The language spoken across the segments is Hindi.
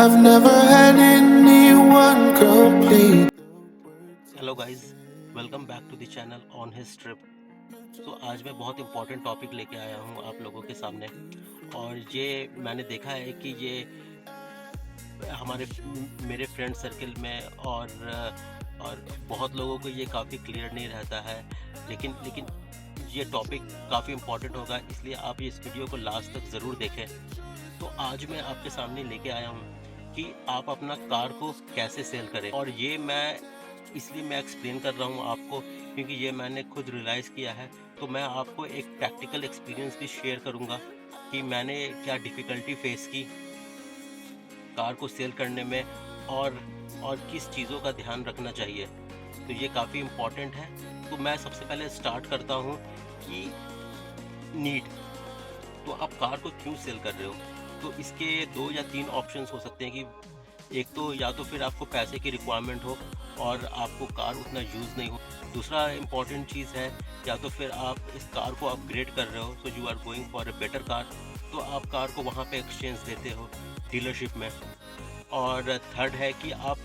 I've never had anyone complete. Hello guys, welcome back to the channel on his trip. तो आज मैं बहुत इंपॉर्टेंट टॉपिक लेके आया हूँ आप लोगों के सामने। और ये मैंने देखा है कि ये हमारे मेरे फ्रेंड सर्कल में और बहुत लोगों को ये काफ़ी क्लियर नहीं रहता है। लेकिन लेकिन ये टॉपिक काफ़ी इंपॉर्टेंट होगा, इसलिए आप इस वीडियो को लास्ट तक ज़रूर देखें। तो आज मैं आपके सामने लेके आया हूँ कि आप अपना कार को कैसे सेल करें। और ये इसलिए मैं एक्सप्लेन कर रहा हूँ आपको, क्योंकि ये मैंने खुद रियलाइज़ किया है। तो मैं आपको एक प्रैक्टिकल एक्सपीरियंस भी शेयर करूँगा कि मैंने क्या डिफ़िकल्टी फेस की कार को सेल करने में, और किस चीज़ों का ध्यान रखना चाहिए। तो ये काफ़ी इम्पॉर्टेंट है। तो मैं सबसे पहले स्टार्ट करता हूँ कि नीड, तो आप कार को क्यों सेल कर रहे हो। तो इसके 2 या 3 ऑप्शंस हो सकते हैं कि एक तो या तो फिर आपको पैसे की रिक्वायरमेंट हो और आपको कार उतना यूज़ नहीं हो। दूसरा इम्पॉर्टेंट चीज़ है, या तो फिर आप इस कार को अपग्रेड कर रहे हो, so you are going for a better car, तो आप कार को वहाँ पे एक्सचेंज देते हो डीलरशिप में। और थर्ड है कि आप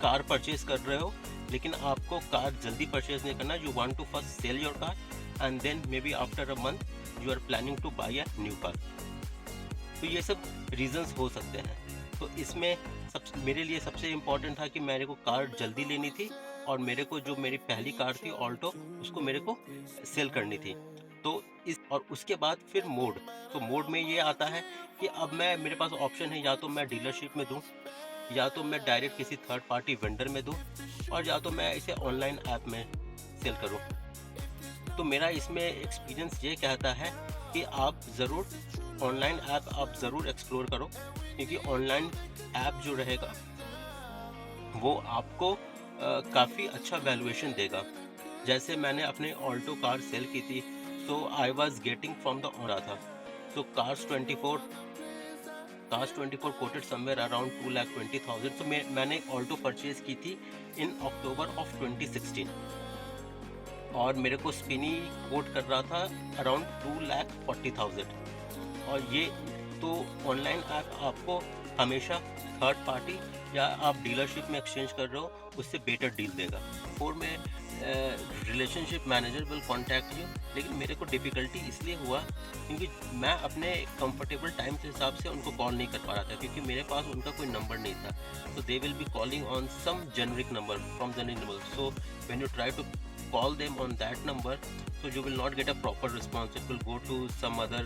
कार परचेज कर रहे हो, लेकिन आपको कार जल्दी परचेज नहीं करना। You want to first sell your car and then maybe after a month you are planning to buy a new car. तो ये सब रीजंस हो सकते हैं। तो इसमें मेरे लिए सबसे इम्पोर्टेंट था कि मेरे को कार जल्दी लेनी थी, और मेरे को जो मेरी पहली कार थी ऑल्टो, उसको मेरे को सेल करनी थी। तो और उसके बाद फिर मोड, तो मोड में ये आता है कि अब मेरे पास ऑप्शन है, या तो मैं डीलरशिप में दूं, या तो मैं डायरेक्ट किसी थर्ड पार्टी वेंडर में दूं, और या तो मैं इसे ऑनलाइन ऐप में सेल करूं। तो मेरा इसमें एक्सपीरियंस ये कहता है कि आप ज़रूर ऑनलाइन ऐप आप ज़रूर एक्सप्लोर करो, क्योंकि ऑनलाइन ऐप जो रहेगा वो आपको काफ़ी अच्छा वैल्यूएशन देगा। जैसे मैंने अपने ऑल्टो कार सेल की थी, तो I was getting from the रहा था। तो कार्स 24 कोटेड समवेयर अराउंड 2,20,000। तो मैंने ऑल्टो परचेज की थी इन अक्टूबर ऑफ 2016, और मेरे को स्पिनी कोट कर रहा था अराउंड 2,40,000। और ये तो ऑनलाइन ऐप आपको हमेशा थर्ड पार्टी या आप डीलरशिप में एक्सचेंज कर रहे हो, उससे बेटर डील देगा। और में relationship manager will contact you, लेकिन मेरे को डिफ़िकल्टी इसलिए हुआ क्योंकि मैं अपने कंफर्टेबल टाइम के हिसाब से उनको कॉल नहीं कर पा रहा था, क्योंकि मेरे पास उनका कोई नंबर नहीं था। तो they will be calling on some generic number from generic number, so when you try to call them on that number, so you will not get a proper response. It will go to some other,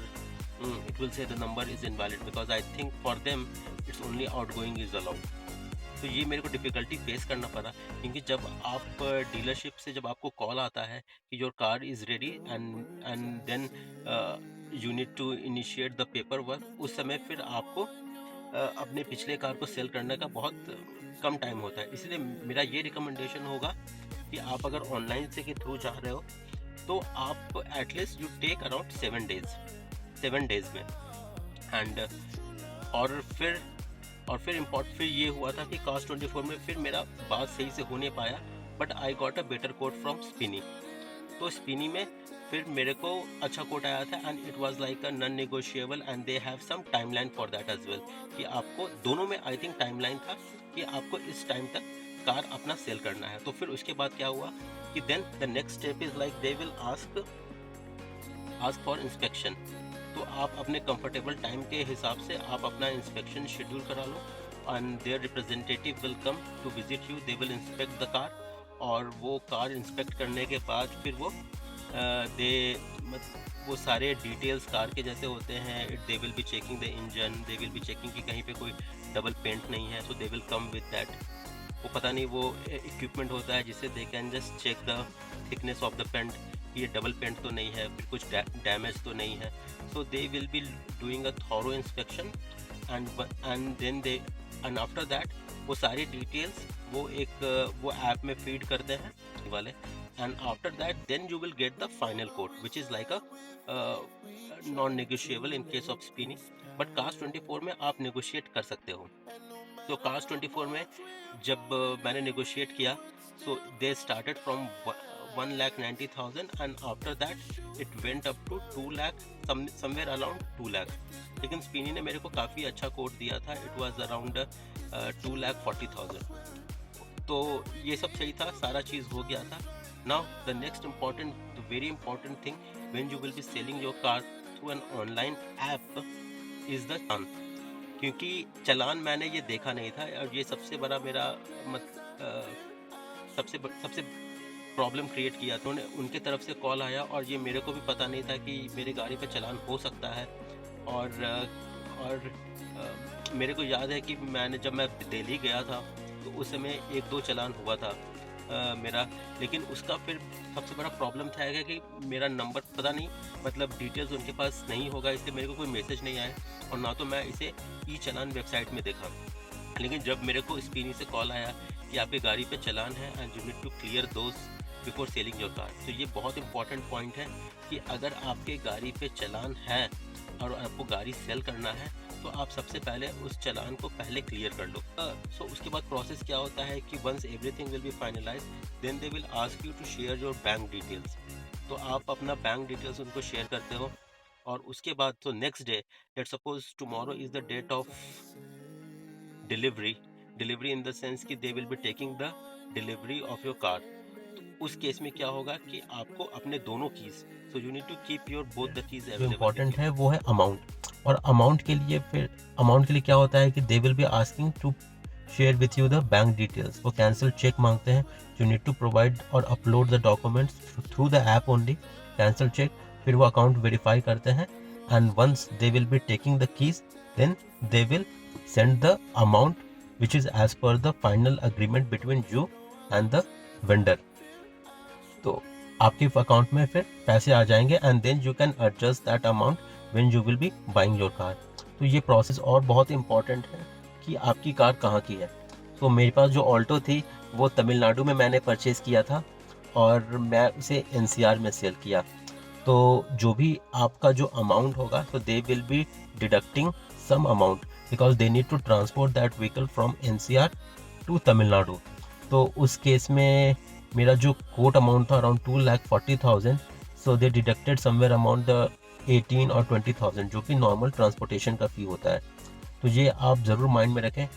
it will say the number is invalid, because I think for them it's only outgoing is allowed. तो ये मेरे को डिफ़िकल्टी फेस करना पड़ा, क्योंकि जब आप डीलरशिप से जब आपको कॉल आता है कि your car is ready and then you need to initiate the paperwork, उस समय फिर आपको अपने पिछले कार को सेल करने का बहुत कम टाइम होता है। इसलिए मेरा ये रिकमेंडेशन होगा कि आप अगर ऑनलाइन से के थ्रू जा रहे हो, तो आप at least you take around 7 days में। एंड और फिर फिर ये हुआ था कि कार्स 24 में फिर मेरा बात सही से हो नहीं पाया, but I got a better quote from Spini. तो स्पिनी में फिर मेरे को अच्छा कोट आया था, and it was like a non negotiable, and they have some timeline for that as well, कि आपको दोनों में आई थिंक टाइमलाइन था कि आपको इस टाइम तक कार अपना सेल करना है। तो फिर उसके बाद क्या हुआ कि then the next step is like they will ask for inspection. तो आप अपने कंफर्टेबल टाइम के हिसाब से आप अपना इंस्पेक्शन शेड्यूल करा लो, and their representative will come to visit you, they will inspect the car. और वो कार इंस्पेक्ट करने के बाद फिर वो सारे डिटेल्स कार के जैसे होते हैं, they will be checking the engine, they will be checking कि कहीं पे कोई डबल पेंट नहीं है, so they will come with that. वो पता नहीं वो इक्विपमेंट होता है जिससे they can just check the thickness of the paint, ये डबल पेंट तो नहीं है, फिर कुछ डैमेज तो नहीं है। So they will be doing a thorough inspection, and after that वो सारी डिटेल्स वो ऐप में फीड करते हैं वाले, and after that then you will get the final code which is like a non negotiable in case of Spinny. But Cars 24 में आप नेगोशिएट कर सकते हो। तो कार्स 24 में जब मैंने नेगोशिएट किया, so they started from 1,90,000 and after that it went up to 2 lakh, somewhere around 2 lakh. लेकिन स्पिनी ने मेरे को काफ़ी अच्छा कोट दिया था, इट वाज अराउंड 2,40,000. तो ये सब सही था, सारा चीज़ हो गया था. Now the next important, the very important thing when you will be selling your car through an online app is the challan. क्योंकि चालान मैंने ये देखा नहीं था और ये सबसे बड़ा मेरा सबसे प्रॉब्लम क्रिएट किया. तो उनके तरफ से कॉल आया और ये मेरे को भी पता नहीं था कि मेरी गाड़ी पे चालान हो सकता है. और मेरे को याद है कि जब मैं दिल्ली गया था तो उस समय 1-2 चालान हुआ था मेरा. लेकिन उसका फिर सबसे बड़ा प्रॉब्लम था कि मेरा नंबर पता नहीं, मतलब डिटेल्स उनके पास नहीं होगा, इसलिए मेरे को कोई मैसेज नहीं आया और ना तो मैं इसे ई चालान वेबसाइट में देखा. लेकिन जब मेरे को स्पिनी से कॉल आया कि आपकी गाड़ी पे चालान है and you need to clear those before selling your car. तो ये बहुत इंपॉर्टेंट पॉइंट है कि अगर आपके गाड़ी पे चालान है और आपको गाड़ी सेल करना है तो आप सबसे पहले उस चालान को पहले क्लियर कर लो. सो उसके बाद प्रोसेस क्या होता है कि once everything will be finalize then they will ask you to share your bank details. तो आप अपना बैंक डिटेल्स उनको शेयर करते हो और उसके बाद तो next day, let's suppose tomorrow is the date of delivery in the sense कि they will be taking the delivery of your car. उस केस में क्या होगा कि आपको अपने दोनों keys, so you need to keep your both the keys available. जो इम्पोर्टेंट है वो है अमाउंट. और अमाउंट के लिए क्या होता है कि they will be asking to share with you the bank details. वो कैंसिल चेक मांगते हैं. यू नीड टू प्रोवाइड और upload the documents through the app only. Cancel cheque, फिर वो अकाउंट वेरीफाई करते हैं and once they will be taking the keys then they will send the amount which is as per the final agreement between you and the vendor. तो आपके अकाउंट में फिर पैसे आ जाएंगे and then you can adjust that amount when you will be buying your car. तो ये प्रोसेस और बहुत इंपॉर्टेंट है कि आपकी कार कहाँ की है. तो मेरे पास जो ऑल्टो थी वो तमिलनाडु में मैंने परचेज़ किया था और मैं उसे NCR में सेल किया. तो जो भी आपका जो अमाउंट होगा तो they will be deducting some amount because they need to transport that vehicle from NCR to Tamil Nadu. तो उस केस में मेरा जो कोट अमाउंट था around 2,40,000. So they deducted somewhere amount the 18 और 20,000 जो कि नॉर्मल ट्रांसपोर्टेशन का फ़ी होता है. तो ये आप ज़रूर माइंड में रखें.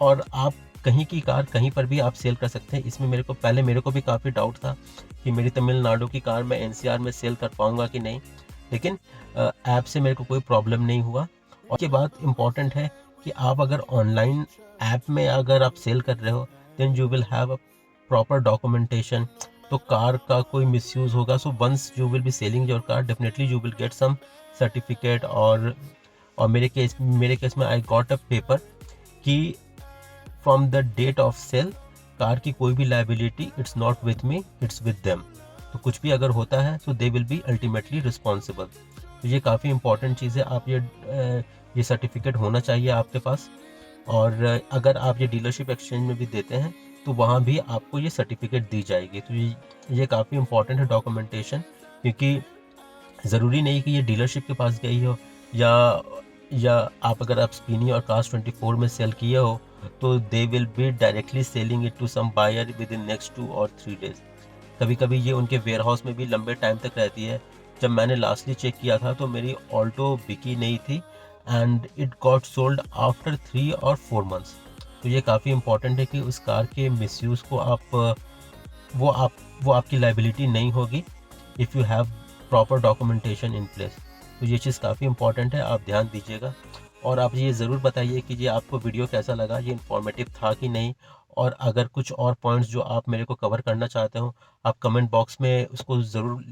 और आप कहीं की कार कहीं पर भी आप सेल कर सकते हैं. इसमें मेरे को भी काफ़ी डाउट था कि मेरी तमिलनाडु की कार मैं NCR में सेल कर पाऊँगा कि नहीं, लेकिन ऐप से मेरे को कोई प्रॉब्लम नहीं हुआ. और ये बात इम्पॉर्टेंट है कि आप अगर ऑनलाइन ऐप में अगर आप सेल कर रहे हो then you will have a proper documentation. तो कार का कोई मिसयूज़ होगा. So once you will be selling your car definitely you will get some certificate. और मेरे केस में आई गॉट अ पेपर कि from the date of sale car की कोई भी liability it's not with me, it's with them. तो कुछ भी अगर होता है so they will be ultimately responsible. तो ये काफ़ी इंपॉर्टेंट चीज़ है. आप ये सर्टिफिकेट होना चाहिए आपके पास. और अगर आप ये डीलरशिप एक्सचेंज में भी देते हैं तो वहाँ भी आपको ये सर्टिफिकेट दी जाएगी. तो ये काफ़ी इंपॉर्टेंट है डॉक्यूमेंटेशन, क्योंकि ज़रूरी नहीं कि ये डीलरशिप के पास गई हो या अगर आप स्पिनी और Cars24 में सेल किए हो तो they will be directly selling it to some buyer within next 2 और 3 डेज. कभी कभी ये उनके वेयर हाउस में भी लंबे टाइम तक रहती है. जब मैंने लास्टली चेक किया था तो मेरी ऑल्टो बिकी नहीं थी and it got sold after 3 और 4 months. तो ये काफ़ी इंपॉर्टेंट है कि उस कार के मिसयूज़ को वो आपकी लायबिलिटी नहीं होगी if you have proper documentation in place. तो ये चीज़ काफ़ी इंपॉर्टेंट है, आप ध्यान दीजिएगा. और आप ये ज़रूर बताइए कि ये आपको वीडियो कैसा लगा, ये इन्फॉर्मेटिव था कि नहीं. और अगर कुछ और पॉइंट्स जो आप मेरे को कवर करना चाहते हो आप कमेंट बॉक्स में उसको ज़रूर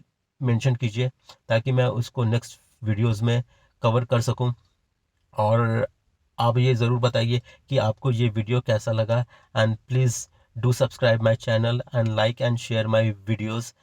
मेंशन कीजिए ताकि मैं उसको नेक्स्ट वीडियोज़ में कवर कर सकूं. और आप ये ज़रूर बताइए कि आपको ये वीडियो कैसा लगा. And please do subscribe my channel and like and share my videos.